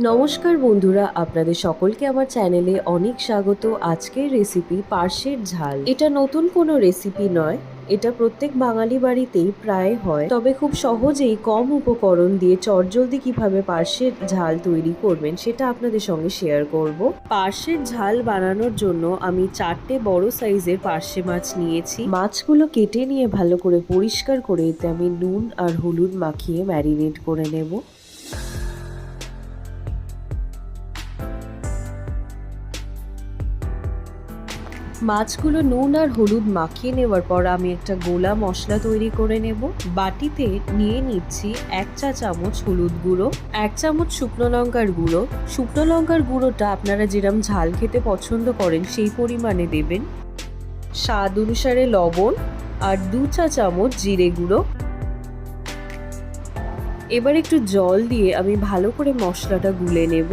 নমস্কার বন্ধুরা, আপনাদের সকলকে আমার চ্যানেলে অনেক স্বাগত। আজকের রেসিপি পার্শ্বের ঝাল। এটা নতুন কোনো রেসিপি নয়, এটা প্রত্যেক বাঙালি বাড়িতেই প্রায় হয়, তবে খুব সহজেই কম উপকরণ দিয়ে চটজলদি কিভাবে পার্শ্বের ঝাল তৈরি করবেন সেটা আপনাদের সঙ্গে শেয়ার করব। পার্শ্বের ঝাল বানানোর জন্য আমি 4টে বড় সাইজের পার্শে মাছ নিয়েছি। মাছগুলো কেটে নিয়ে ভালো করে পরিষ্কার করে এতে আমি নুন আর হলুদ মাখিয়ে ম্যারিনেট করে নেব। মাছগুলো নুন আর হলুদ মাখিয়ে নেওয়ার পর আমি একটা গোলা মশলা তৈরি করে নেব। বাটিতে নিয়ে নিচ্ছি 1 চা চামচ হলুদ গুঁড়ো, 1 চামচ শুকনো লঙ্কার গুঁড়ো। শুকনো লঙ্কার গুঁড়োটা আপনারা যেরকম ঝাল খেতে পছন্দ করেন সেই পরিমাণে দেবেন। স্বাদ অনুসারে লবণ আর 2 চা চামচ জিরে গুঁড়ো। এবার একটু জল দিয়ে আমি ভালো করে মশলাটা গুলে নেব।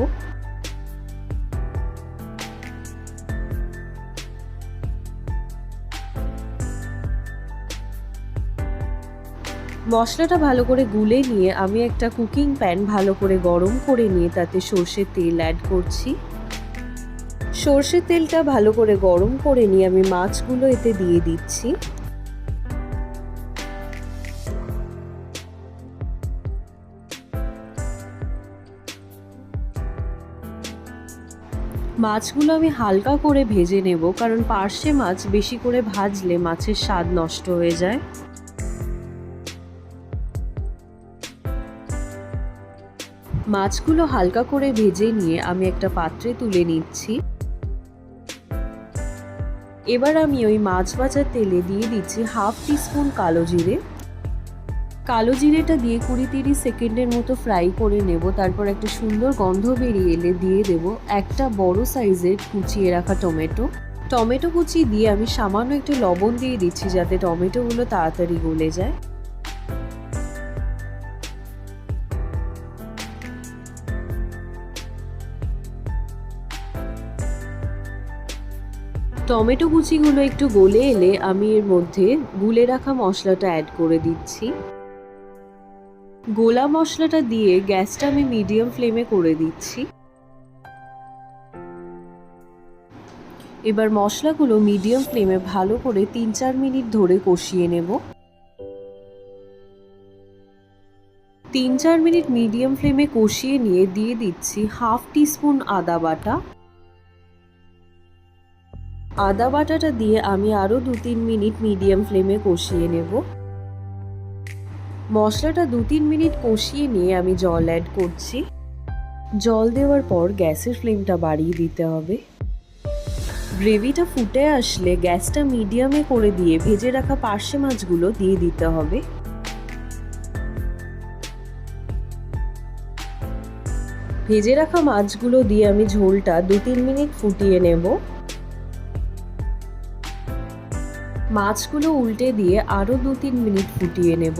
মশলাটা ভালো করে গুলে নিয়ে আমি একটা কুকিং প্যান ভালো করে গরম করে নিয়ে তাতে সর্ষের তেল অ্যাড করছি। সর্ষের তেলটা ভালো করে গরম করে নিয়ে আমি মাছগুলো এতে দিয়ে দিচ্ছি। মাছগুলো আমি হালকা করে ভেজে নেব, কারণ পার্শে মাছ বেশি করে ভাজলে মাছের স্বাদ নষ্ট হয়ে যায়। মাছগুলো হালকা করে ভেজে নিয়ে আমি একটা পাত্রে তুলে নিচ্ছি। এবার আমি ওই মাছ ভাজার তেলে দিয়ে দিচ্ছি 1/2 টিস্পুন কালো জিরে। কালো জিরেটা দিয়ে 20-30 সেকেন্ডের মতো ফ্রাই করে নেব। তারপর একটা সুন্দর গন্ধ বেরিয়ে এলে দিয়ে দেব একটা বড় সাইজের কুচিয়ে রাখা টমেটো। টমেটো কুচি দিয়ে আমি সামান্য একটু লবণ দিয়ে দিচ্ছি যাতে টমেটোগুলো তাড়াতাড়ি গলে যায়। টমেটো কুচিগুলো একটু গলে এলে আমি এর মধ্যে গুলে রাখা মশলাটা অ্যাড করে দিচ্ছি। গোলা মশলাটা দিয়ে গ্যাসটা আমি মিডিয়াম ফ্লেমে করে দিচ্ছি। এবার মশলাগুলো মিডিয়াম ফ্লেমে ভালো করে 3-4 মিনিট ধরে কষিয়ে নেব। 3-4 মিনিট মিডিয়াম ফ্লেমে কষিয়ে নিয়ে দিয়ে দিচ্ছি 1/2 টিস্পুন আদা বাটা। আদা বাটাটা দিয়ে আমি আরও 2-3 মিনিট মিডিয়াম ফ্লেমে কষিয়ে নেব। মশলাটা 2-3 মিনিট কষিয়ে নিয়ে আমি জল অ্যাড করছি। জল দেওয়ার পর গ্যাসের ফ্লেমটা বাড়িয়ে দিতে হবে। গ্রেভিটা ফুটে আসলে গ্যাসটা মিডিয়ামে করে দিয়ে ভেজে রাখা পার্শে মাছগুলো দিয়ে দিতে হবে। ভেজে রাখা মাছগুলো দিয়ে আমি ঝোলটা 2-3 মিনিট ফুটিয়ে নেব। মাছগুলো উল্টে দিয়ে আরও 2-3 মিনিট ফুটিয়ে নেব।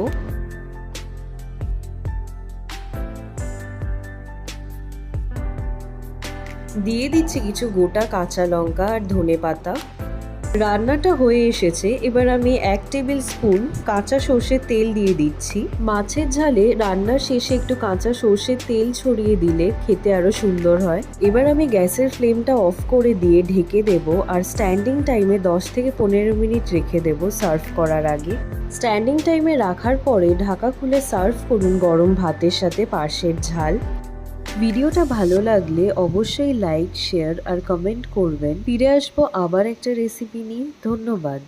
দিয়ে দিচ্ছি কিছু গোটা কাঁচা লঙ্কা আর ধনেপাতা। রান্নাটা হয়ে এসেছে। এবার আমি 1 টেবিল স্পুন কাঁচা সর্ষের তেল দিয়ে দিচ্ছি। মাছের ঝালে রান্নার শেষে একটু কাঁচা সর্ষের তেল ছড়িয়ে দিলে খেতে আরো সুন্দর হয়। এবার আমি গ্যাসের ফ্লেমটা অফ করে দিয়ে ঢেকে দেব আর স্ট্যান্ডিং টাইমে 10 থেকে 15 মিনিট রেখে দেব সার্ভ করার আগে। স্ট্যান্ডিং টাইমে রাখার পরে ঢাকা খুলে সার্ভ করুন গরম ভাতের সাথে পার্শ্বের ঝাল। ভিডিওটা ভালো লাগলে অবশ্যই লাইক, শেয়ার আর কমেন্ট করবেন। ফিরে আসবো আবার একটা রেসিপি নিয়ে। ধন্যবাদ।